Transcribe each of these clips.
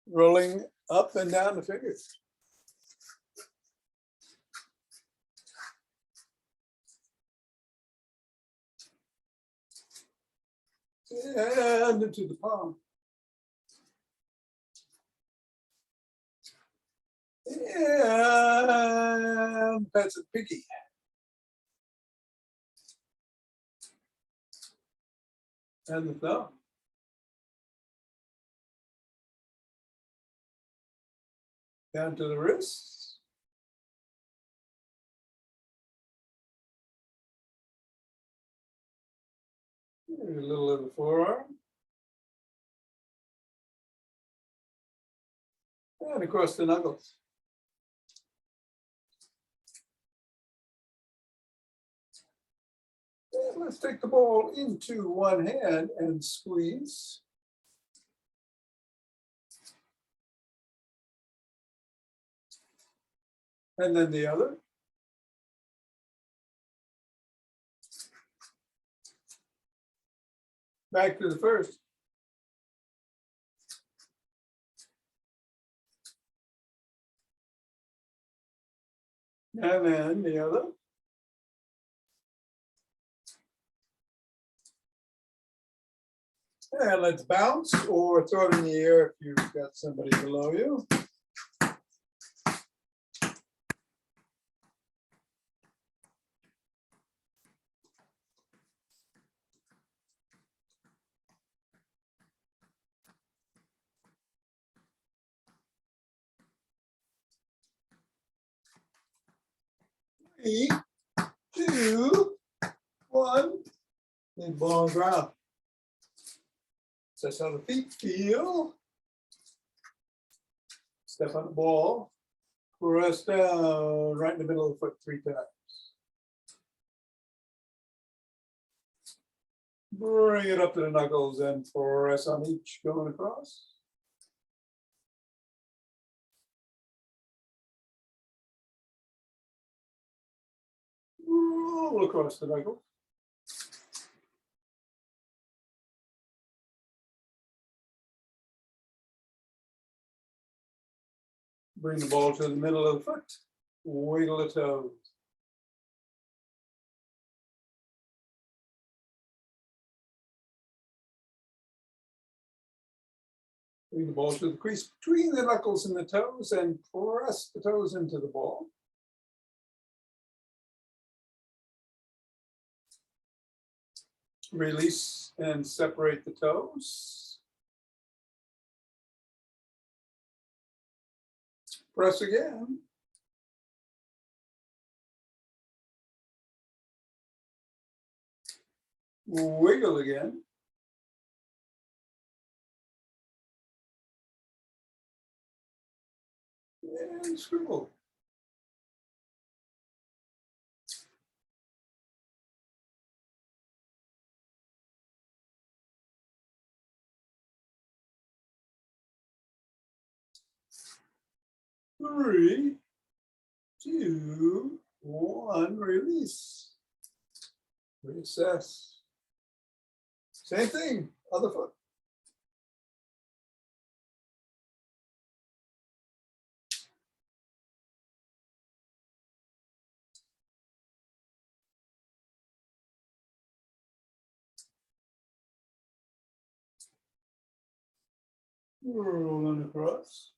rolling up and down the fingers. And into the palm. And that's a pinky. And the thumb. Down to the wrists. Maybe a little of the forearm. And across the knuckles. And let's take the ball into one hand and squeeze. And then the other. Back to the first. And then the other. And let's bounce or throw it in the air if you've got somebody below you. Three, two, one. And ball on ground. So that's how the feet feel. Step on the ball. Press down right in the middle of the foot 3 times. Bring it up to the knuckles and press on each going across. Roll across the knuckle. Bring the ball to the middle of the foot. Wiggle the toes. Bring the ball to the crease between the knuckles and the toes and press the toes into the ball. Release and separate the toes. Press again. Wiggle again. And scribble. Three, two, one, release. Reassess. Same thing, other foot. Rolling across.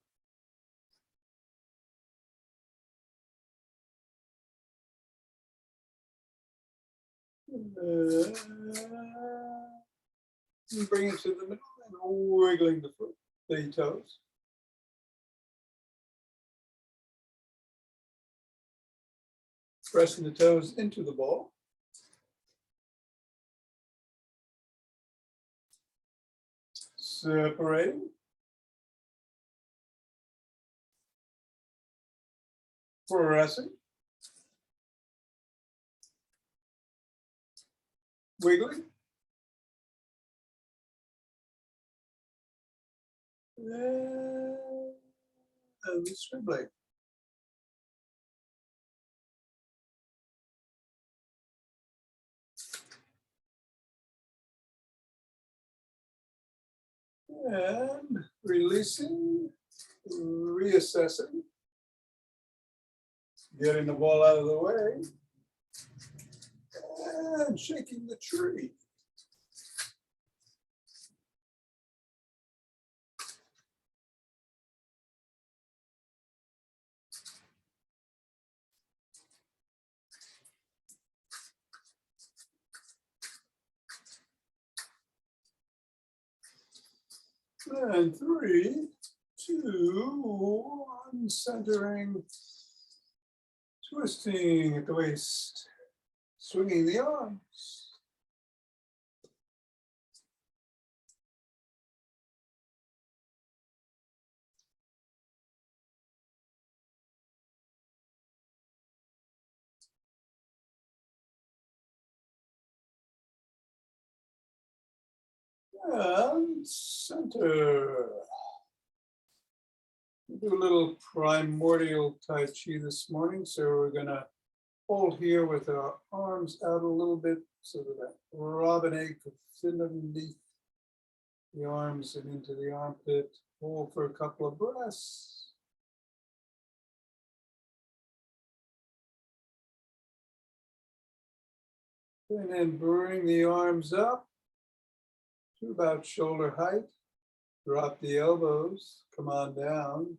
And bring it to the middle and wiggling the foot, the toes. Pressing the toes into the ball. Separating. Pressing. Wiggling. And scribbling. And releasing, reassessing, getting the ball out of the way, and shaking the tree. And 3, 2, 1, centering, twisting at the waist, swinging the arms. And center. Do a little primordial Tai Chi this morning. So we're gonna hold here with our arms out a little bit so that robin egg could fit underneath the arms and into the armpit. Hold for a couple of breaths. And then bring the arms up to about shoulder height. Drop the elbows, come on down.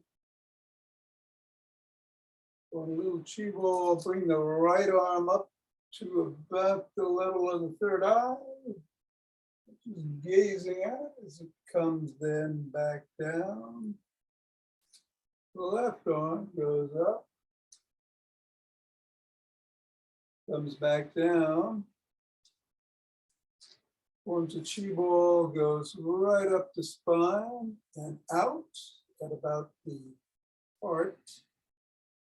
On a little chi ball, bring the right arm up to about the level of the third eye. Just gazing at it as it comes then back down. The left arm goes up, comes back down. Forms a chi ball, goes right up the spine and out at about the heart.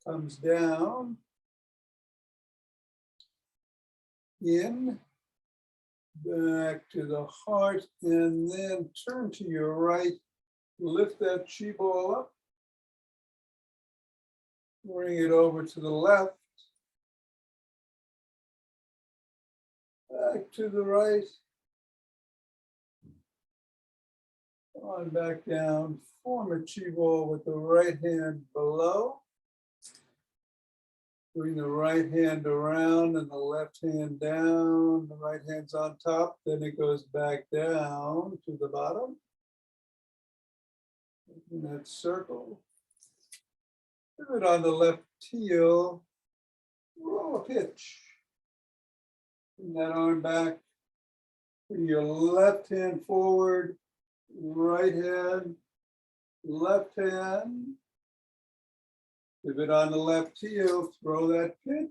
Comes down, in, back to the heart, and then turn to your right. Lift that chi ball up. Bring it over to the left. Back to the right. On back down. Form a chi ball with the right hand below. Bring the right hand around and the left hand down. The right hand's on top. Then it goes back down to the bottom. In that circle. Pivot on the left heel. Roll a pitch. Bring that arm back. Bring your left hand forward. Right hand. Left hand. Pivot on the left heel, throw that pitch.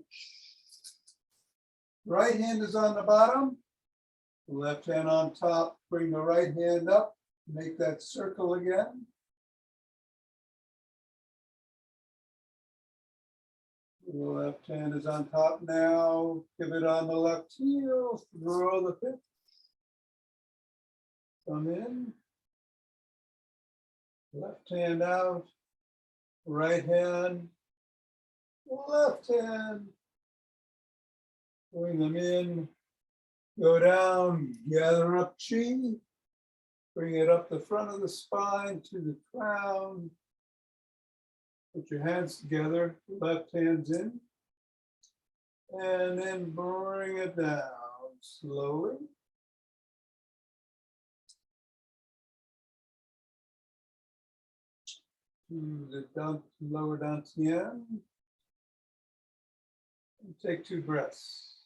Right hand is on the bottom, left hand on top, bring the right hand up, make that circle again. The left hand is on top now, pivot on the left heel, throw the pitch. Come in, left hand out. Right hand, left hand, bring them in, go down, gather up chi, bring it up the front of the spine to the crown, put your hands together, left hand's in, and then bring it down slowly. To the lower dantian. Take 2 breaths.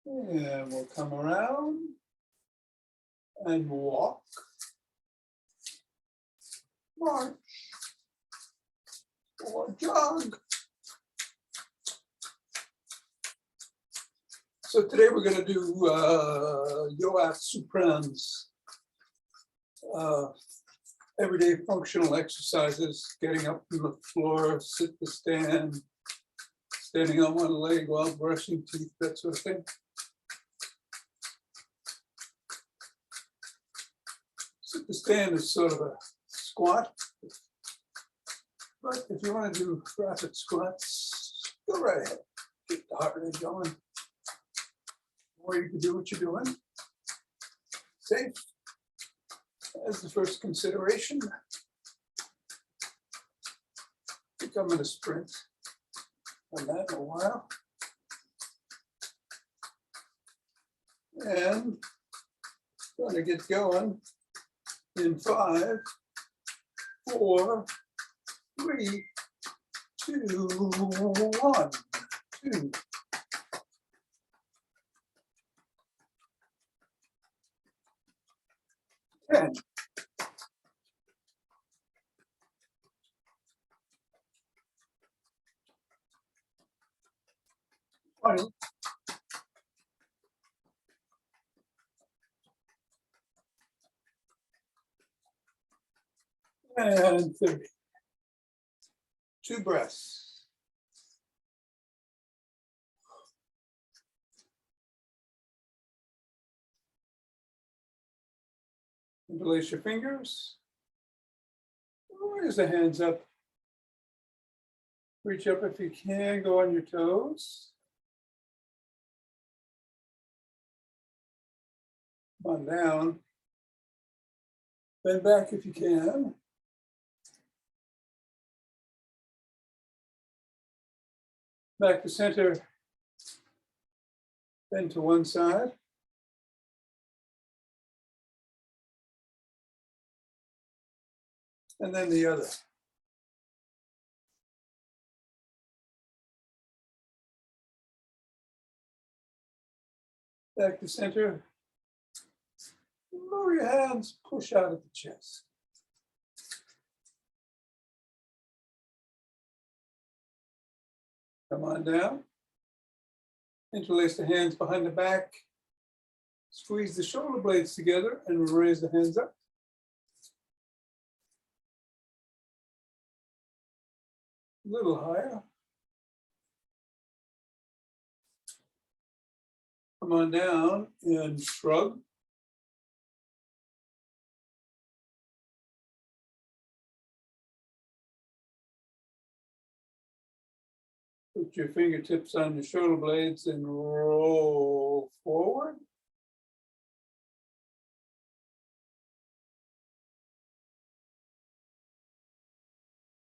And we'll come around and walk, march, or jog. So today we're going to do Yoath Suprun's everyday functional exercises, getting up from the floor, sit to stand, standing on one leg while brushing teeth, that sort of thing. Sit to stand is sort of a squat, but if you want to do rapid squats, go right ahead. heart rate going. Or you can do what you're doing. Safe as the first consideration. I think I'm going to sprint on that in a while. And going to get going in 5, 4, 3, 2, 1, 2. 10. 20. And 30. 2 breaths. Interlace your fingers. Raise the hands up. Reach up if you can. Go on your toes. Come on down. Bend back if you can. Back to center. Bend to one side. And then the other. Back to center. Lower your hands, push out at the chest. Come on down. Interlace the hands behind the back. Squeeze the shoulder blades together and raise the hands up. A little higher. Come on down and shrug. Put your fingertips on your shoulder blades and roll forward.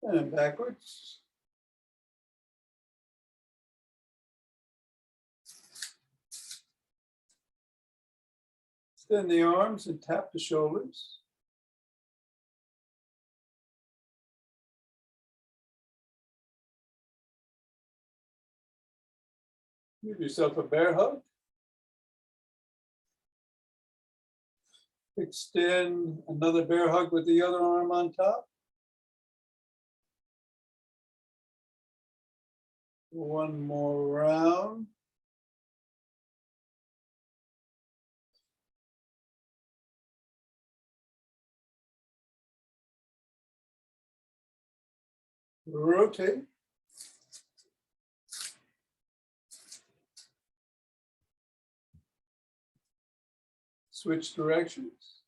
And backwards. Extend the arms and tap the shoulders. Give yourself a bear hug. Extend another bear hug with the other arm on top. One more round. Rotate. Switch directions.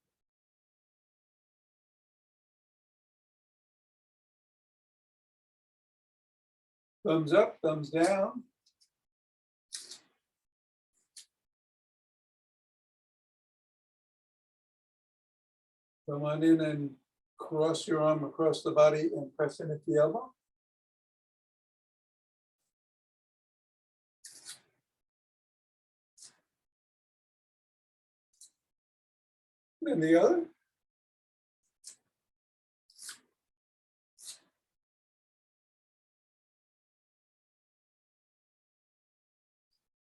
Thumbs up, thumbs down. Come on in and cross your arm across the body and press in at the elbow. And the other.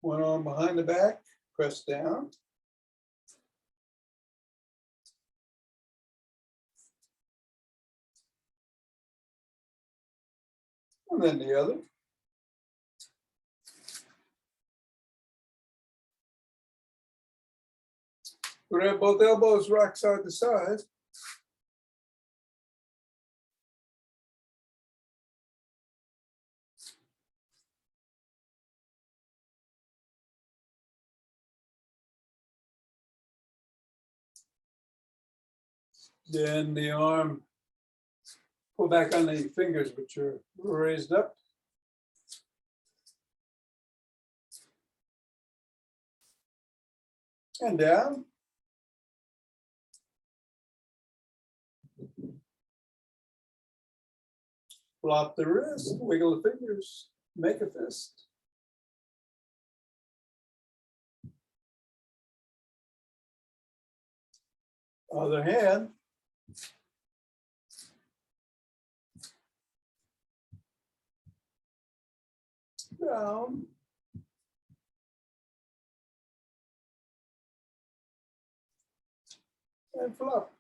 One arm behind the back, press down. And then the other. Grab both elbows, rock side to side. Then the arm, pull back on the fingers, which are raised up. and down. Flop the wrist, wiggle the fingers, make a fist. Other hand. Down. And flop.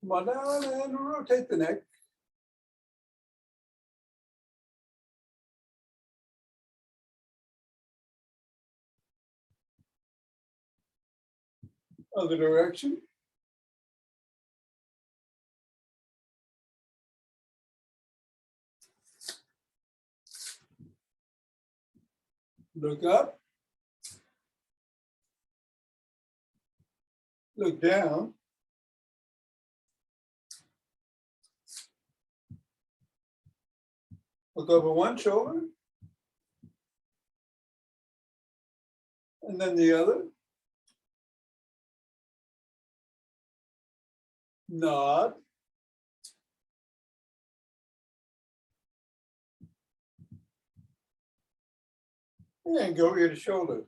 Come on down and rotate the neck. Other direction. Look up. Look down. Look over one shoulder. And then the other. Nod. And go ear to shoulder.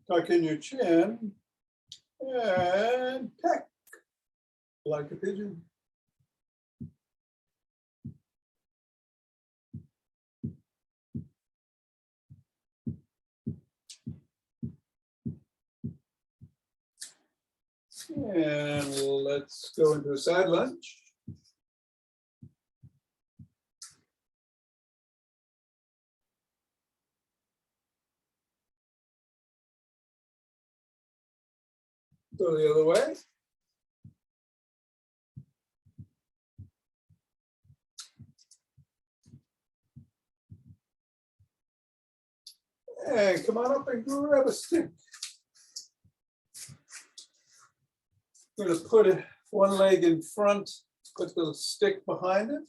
Tuck in your chin and peck like a pigeon. And let's go into a side lunge. Go the other way. And come on up and grab a stick. I'm going to put one leg in front, put the stick behind it,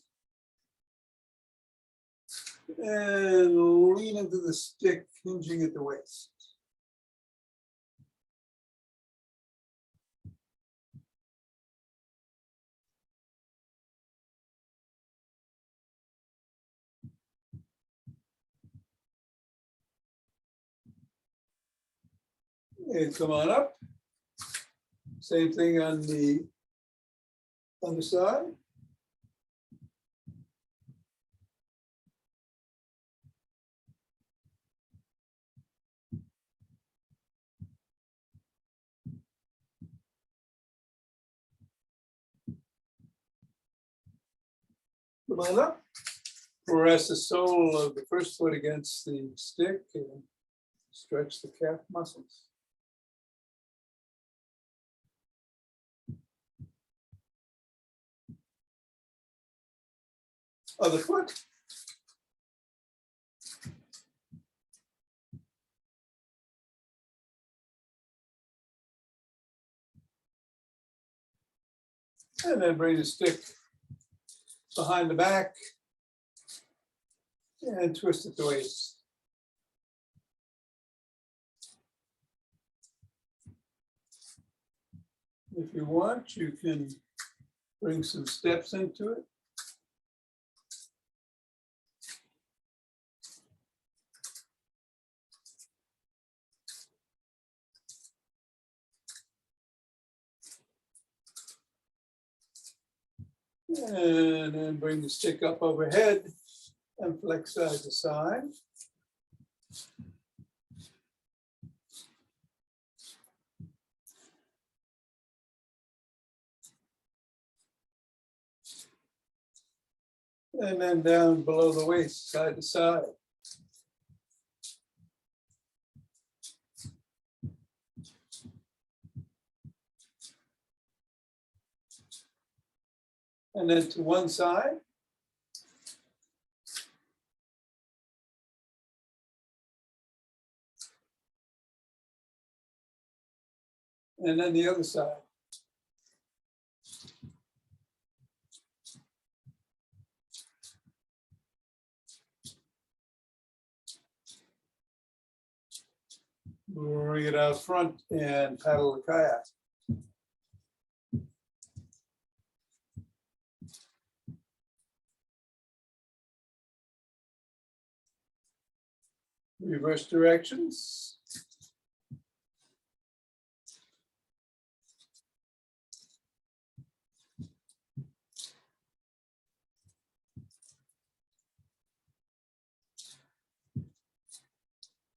and lean into the stick, hinging at the waist. And come on up. Same thing on the other side. Come on up. Press the sole of the first foot against the stick and stretch the calf muscles. Other foot. And then bring the stick behind the back and twist at the waist. If you want, you can bring some steps into it. And then bring the stick up overhead and flex side to side. And then down below the waist, side to side. And then to one side. And then the other side. Bring it out front and paddle the kayak. Reverse directions.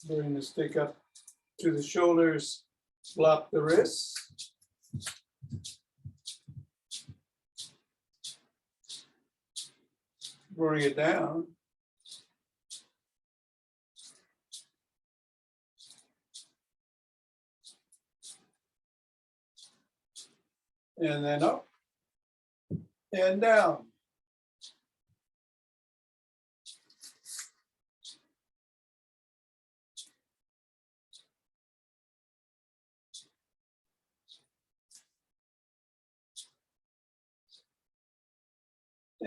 Bring the stick up to the shoulders, flop the wrists. Bring it down. And then up and down.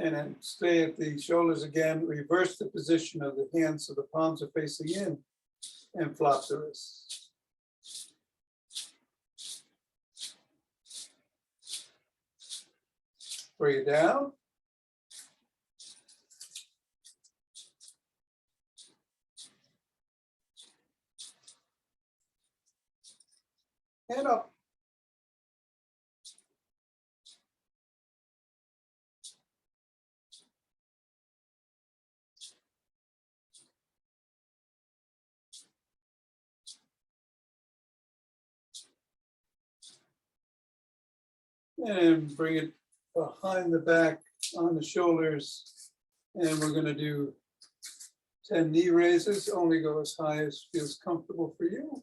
And then stay at the shoulders again, reverse the position of the hands so the palms are facing in and flop the wrists. Bring it down. And up. And bring it behind the back on the shoulders. And we're going to do 10 knee raises. Only go as high as feels comfortable for you.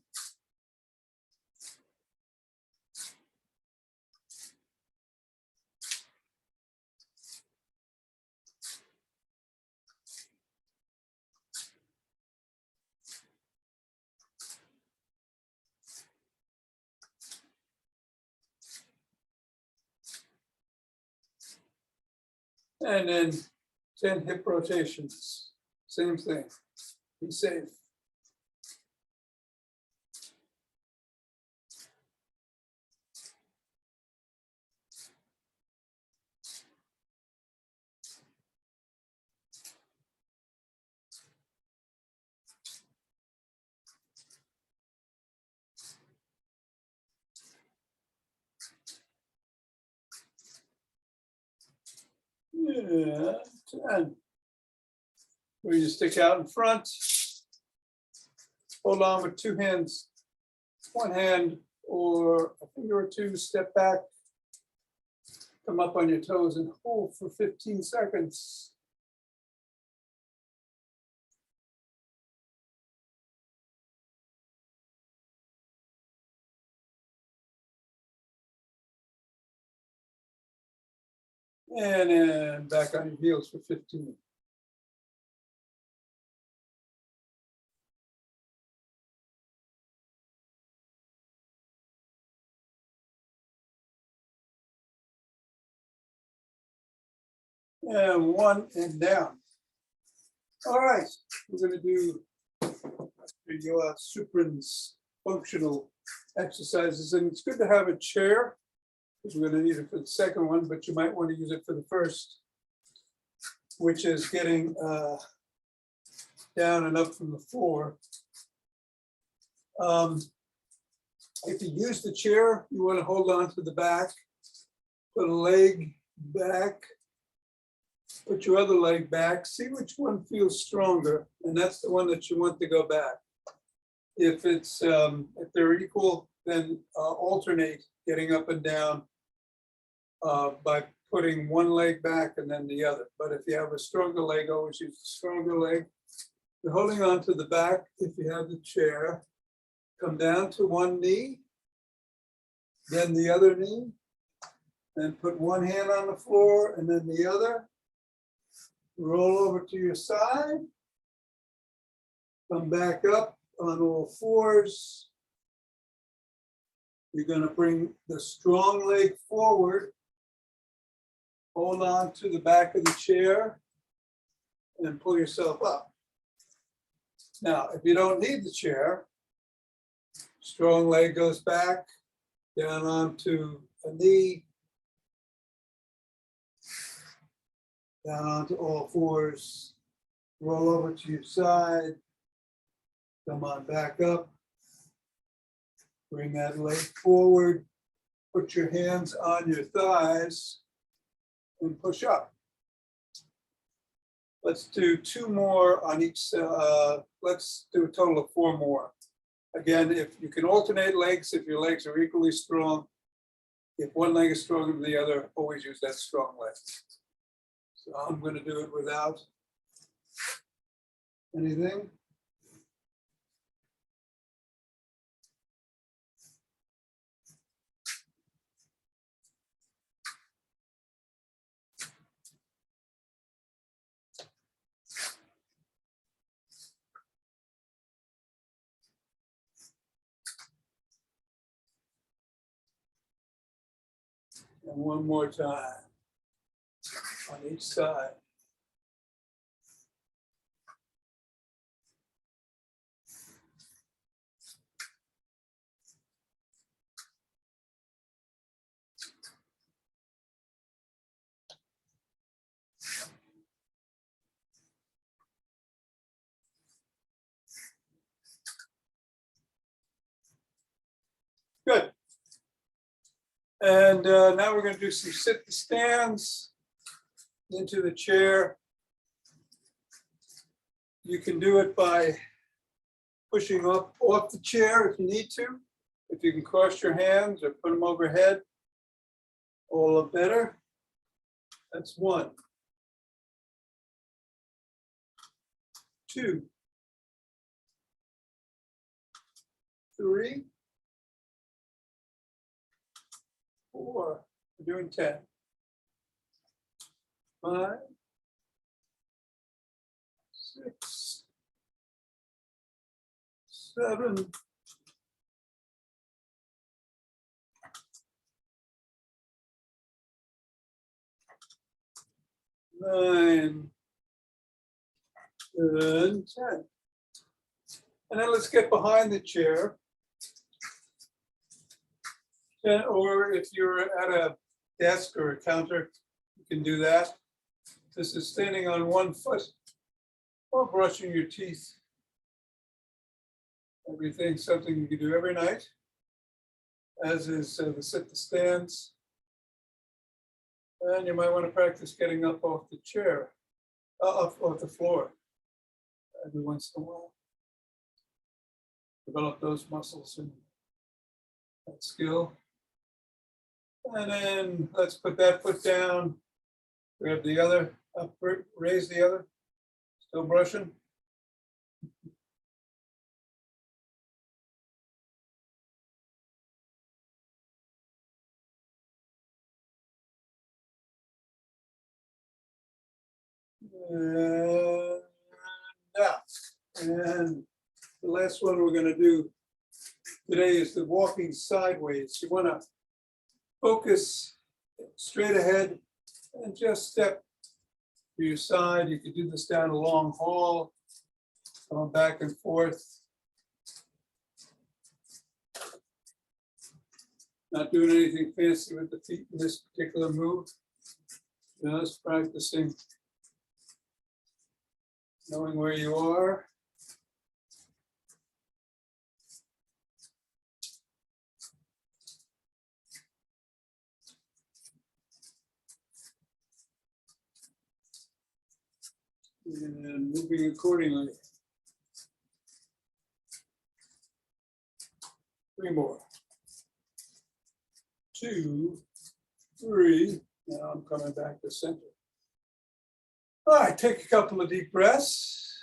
And then 10 hip rotations. Same thing. Be safe. Yeah, 10. Where you stick out in front. Hold on with two hands. One hand or a finger or two, step back. Come up on your toes and hold for 15 seconds. And then back on your heels for 15. And one and down. All right, we're going to do your Suprun's functional exercises. And it's good to have a chair because we're going to need it for the second one, but you might want to use it for the first, which is getting down and up from the floor. If you use the chair, you want to hold on to the back, put a leg back, put your other leg back, see which one feels stronger, and that's the one that you want to go back. If they're equal, then alternate getting up and down by putting one leg back and then the other. But if you have a stronger leg, always use the stronger leg. You're holding on to the back if you have the chair. Come down to one knee, then the other knee, and put one hand on the floor and then the other. Roll over to your side. Come back up on all fours. You're going to bring the strong leg forward. Hold on to the back of the chair and pull yourself up. Now, if you don't need the chair, strong leg goes back, down onto a knee, down onto all fours, roll over to your side, come on back up, bring that leg forward, put your hands on your thighs, and push up. Let's do 2 more on each, let's do a total of 4 more. Again, if you can alternate legs, if your legs are equally strong, if one leg is stronger than the other, always use that strong leg. So I'm going to do it without anything. And one more time on each side. Good. And now we're going to do some sit to stands into the chair. You can do it by pushing up off the chair if you need to. If you can cross your hands or put them overhead, all the better. That's 1. 2. 3. 4. We're doing 10. 5. 6. 7. 9. And 10. And then let's get behind the chair. Or if you're at a desk or a counter, you can do that. This is standing on one foot or brushing your teeth. Everything, something you can do every night, as is the sit to stands. And you might want to practice getting up off the chair, off the floor every once in a while. Develop those muscles and that skill. And then let's put that foot down, grab the other, up, raise the other, still brushing. And now, and the last one we're going to do today is the walking sideways. You want to focus straight ahead and just step to your side. You can do this down a long hall, going back and forth. Not doing anything fancy with the feet in this particular move. Just practicing knowing where you are. And moving accordingly. 3 more. 2, 3. Now I'm coming back to center. All right, take a couple of deep breaths.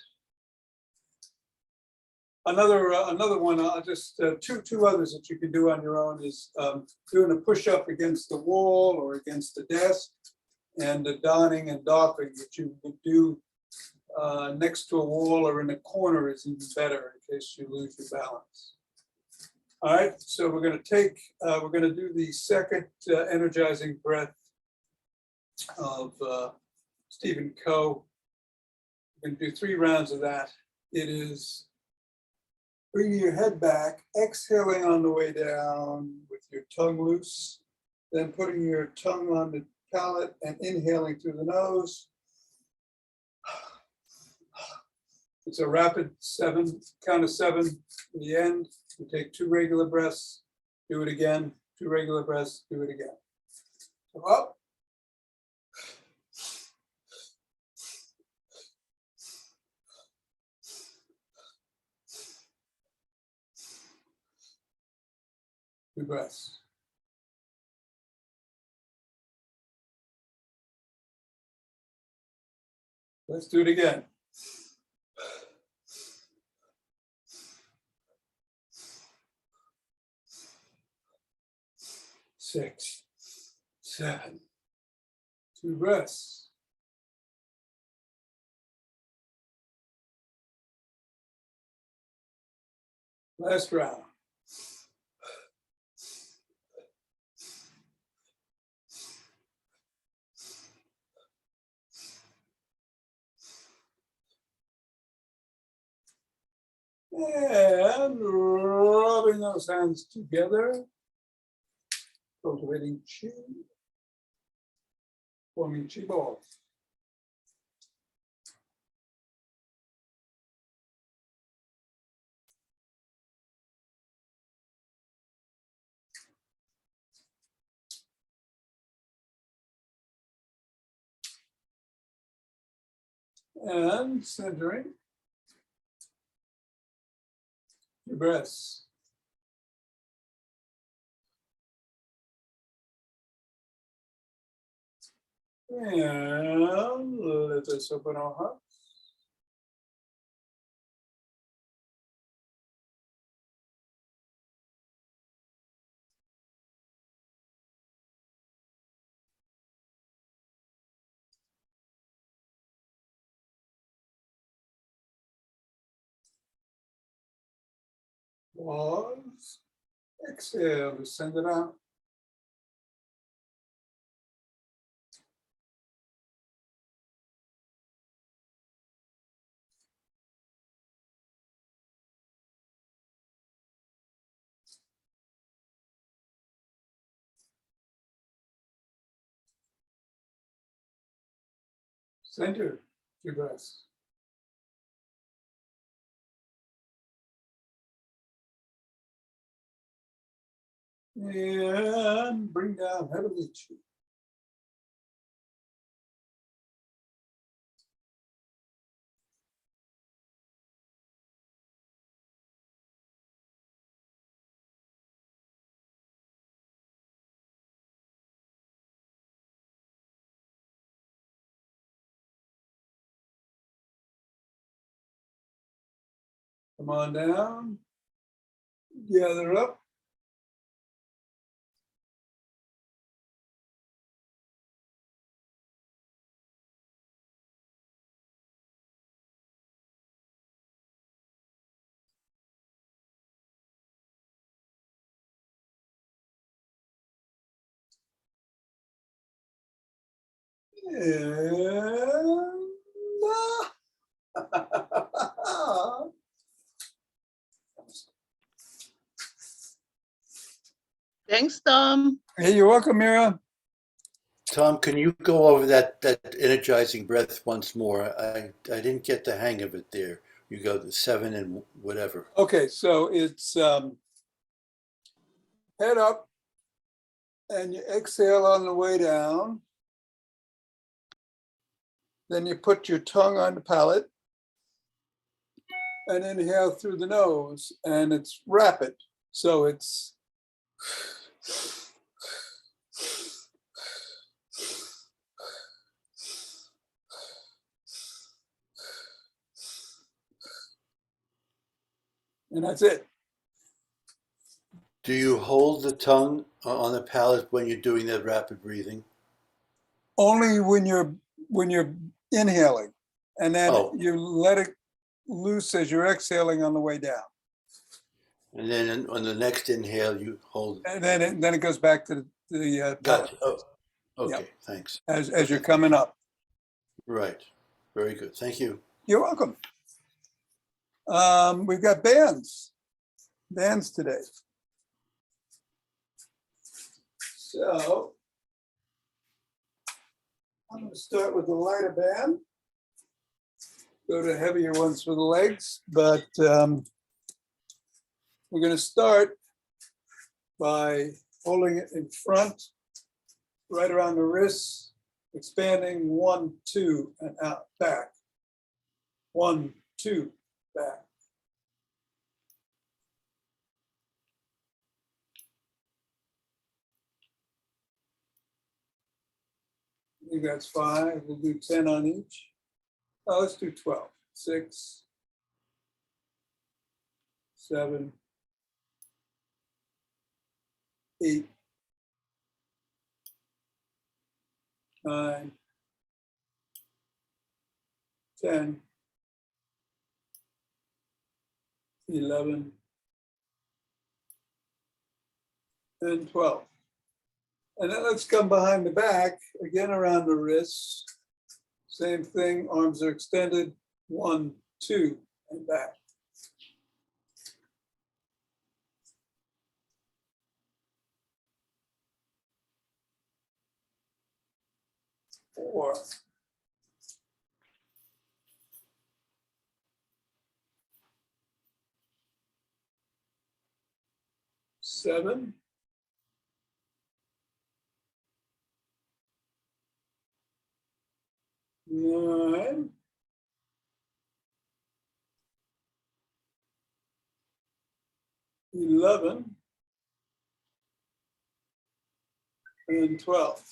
Another one, I'll just, two others that you can do on your own is doing a push-up against the wall or against the desk, and the donning and doffing that you would do next to a wall or in a corner is even better in case you lose your balance. All right, so we're going to do the second energizing breath of Stephen Coe. We're going to do 3 rounds of that. It is bringing your head back, exhaling on the way down with your tongue loose, then putting your tongue on the palate and inhaling through the nose. It's a rapid 7, count of 7 in the end. You take 2 regular breaths, do it again, 2 regular breaths, do it again. So up. Two breaths. Let's do it again. Six, 7, 2 breaths. Last round. And rubbing those hands together, cultivating chi, forming chi balls. And centering your breaths. And let us open our hearts. Pause. Exhale to send it out. Center your breaths. And bring down heavenly chi. Come on down. Gather up. And Thanks, Tom. hey, you're welcome, Mira. Tom, can you go over that energizing breath once more? I didn't get the hang of it there. You go to 7 and whatever. Okay, so it's head up and you exhale on the way down. Then you put your tongue on the palate and inhale through the nose, and it's rapid. So it's and that's it. Do you hold the tongue on the palate when you're doing that rapid breathing? Only when you're inhaling, and then Oh. you let it loose as you're exhaling on the way down. And then on the next inhale, you hold. And then it goes back to the pellet Gotcha. Oh, okay, thanks. as you're coming up. Right. Very good. Thank you. You're welcome. We've got bands today. So I'm going to start with the lighter band. Go to heavier ones for the legs, but we're going to start by holding it in front, right around the wrists, expanding 1, 2, and out, back. 1, 2, back. I think that's 5. We'll do 10 on each. Oh, let's do 12. 6, 7, 8, 9, 10, 11, and 12. And then let's come behind the back, again around the wrists. Same thing, arms are extended, 1, 2, and back. 4, 7, 9, 11, and 12.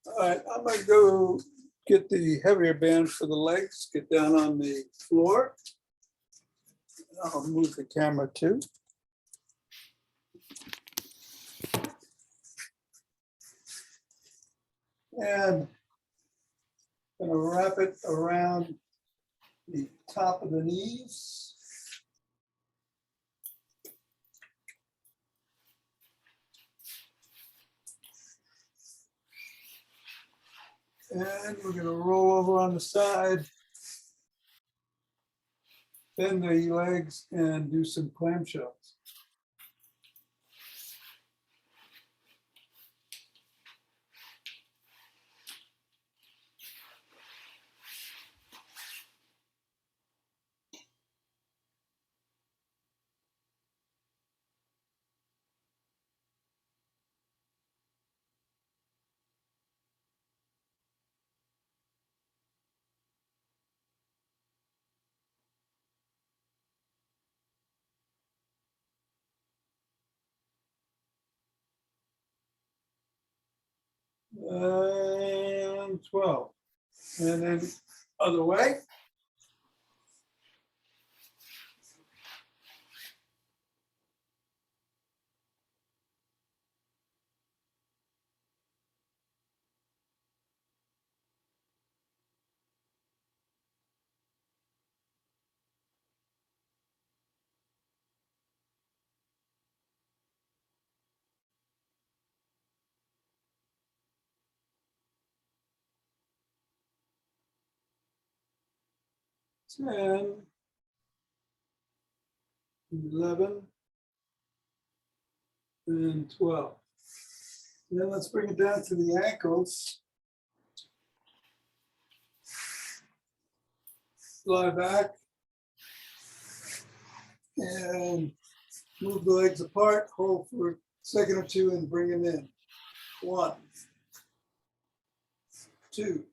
All right, I'm going to go get the heavier band for the legs, get down on the floor. I'll move the camera too. And I'm going to wrap it around the top of the knees. And we're going to roll over on the side, bend the legs, and do some clamshells. And 12. And then other way. Ten, 11, and 12. Then let's bring it down to the ankles. Lie back and move the legs apart, hold for a second or two and bring them in. 1, 2,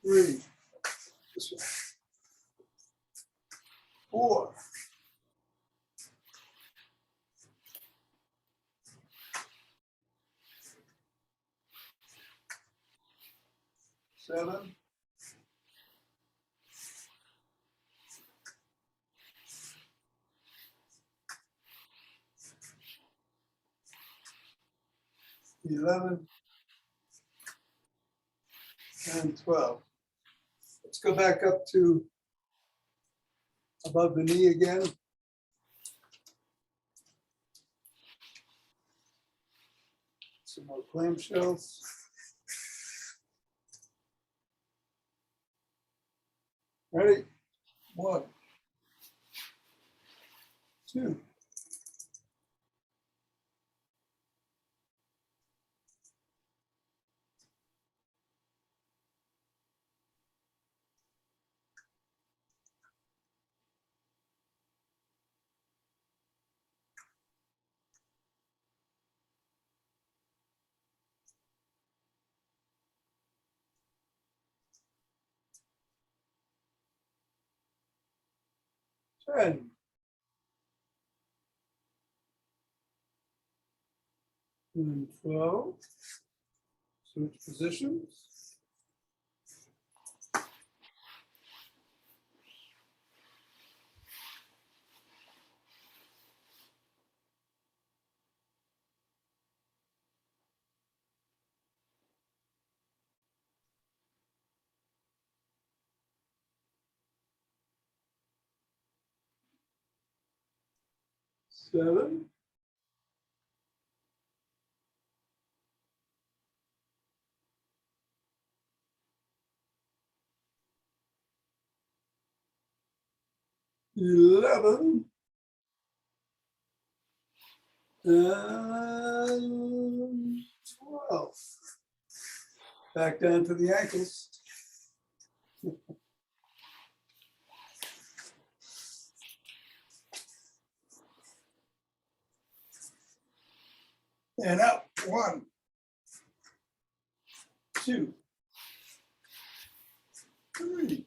3, this way. 4, 7, 11, and 12. Let's go back up to above the knee again. Some more clamshells. Ready? 1, 2. Ten. And 12. Switch positions. Seven. $11. And 12. Back down to the ankles. And up. 1, 2, 3.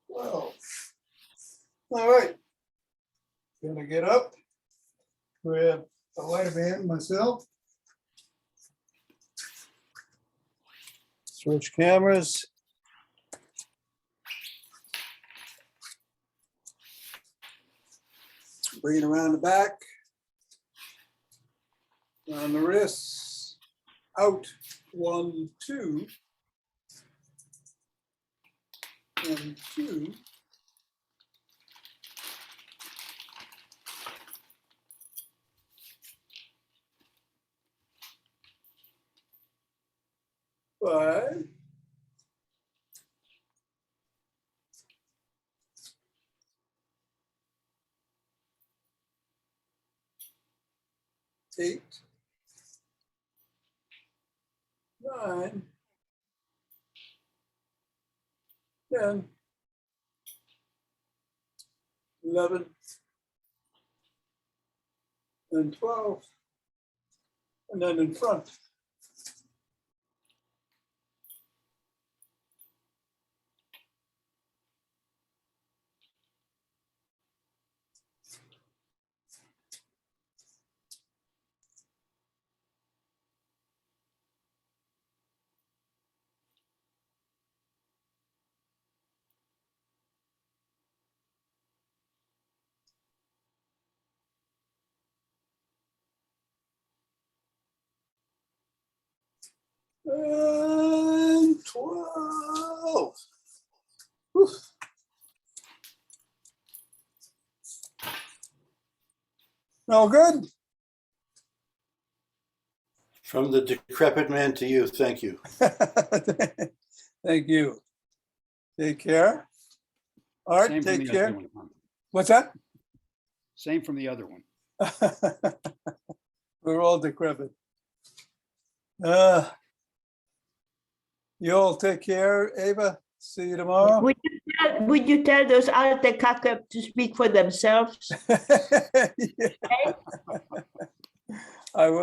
Well, all right. Gonna get up, grab a light band myself. Switch cameras. Bring it around the back. On the wrists. Out. 1, 2. And 2. Five. 8. 9. 10. 11. And 12. And then in front. And 12. Whew. All good? From the decrepit man to you, thank you. Thank you. Take care. Art, Same from take the other care. one, Tom. What's that? Same from the other one. We're all decrepit. You all take care, Ava. See you tomorrow. Would you tell those Alte Kaka to speak for themselves? Yeah. I will.